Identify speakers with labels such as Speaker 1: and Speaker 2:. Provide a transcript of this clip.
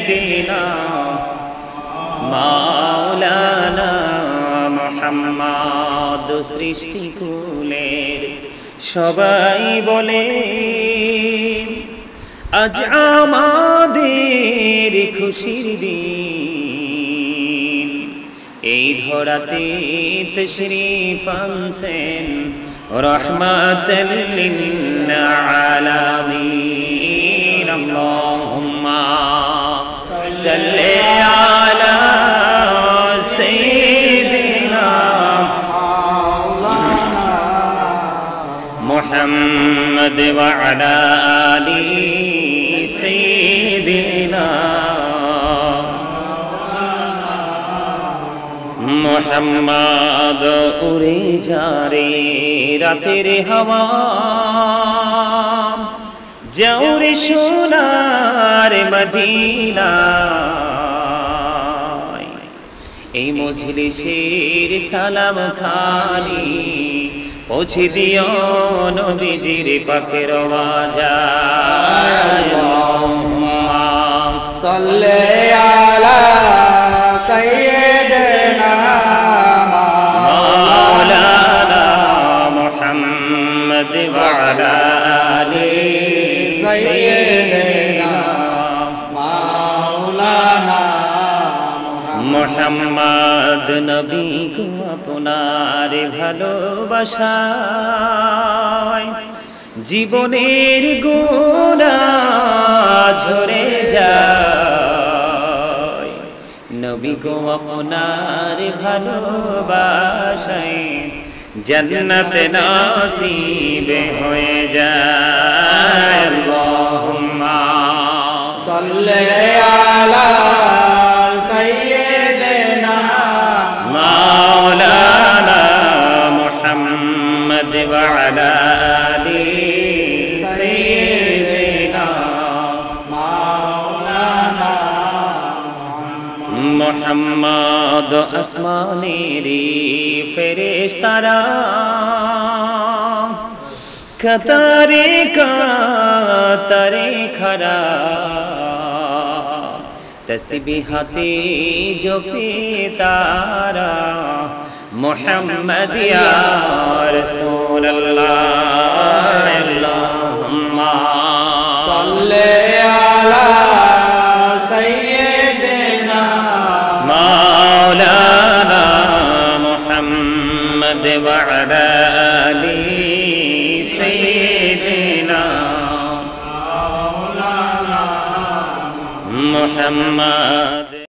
Speaker 1: সাইয়্যিদিনা মাওলানা মুহাম্মদ। সৃষ্টিকুলের সবাই বলে আজ আমাদের খুশির দিন, এই ধরাতে তশরীফ আনছেন রহমাতাল লিল আলামিন। আল্লাহুম্মা সাল্লি আলা সাইয়্যিদিনা মুহাম্মদ ওয়া আলা আলি সাইয়্যিদিনা মুহাম্মদ। উড়ে যারে রাতের হাওয়া, যাও রে সোনার মদিনা, এই মজলিসের সালাম খানি পৌঁছে দিও নবীজির পাকের বাজায়। আল্লাহুম্মা
Speaker 2: সাল্লি আলা সাইয়্যিদিনা
Speaker 1: মাওলানা মুহাম্মদ ওয়া আলা আলি সাইয়্যিদিনা
Speaker 2: মাওলানা
Speaker 1: মুহাম্মদ। নবী গো আপনার ভালোবাসায় জীবনের গোনা ঝরে যায়, নবী গো আপনার ভালোবাসায় জান্নাত নসিব হয়ে যায়। আল্লাহুম্মা
Speaker 2: সাল্লি আলা সাইয়্যিদিনা
Speaker 1: মাওলানা মুহাম্মদ ওয়া আলা আলি সাইয়্যিদিনা
Speaker 2: মাওলানা
Speaker 1: মুহাম্মদ। আসমানেরি ফেরেশতারা কাতারে কাতারে খারা, তসবিহাতে জপে তারা মুহাম্মদ ইয়া রাসূলুল্লাহ। আল্লাহুম্মা
Speaker 2: সাল্লি আলা সাইয়্যিদিনা
Speaker 1: মাওলানা মুহাম্মদ ওয়া আলা আলি সাইয়্যিদিনা মুহাম্মদ।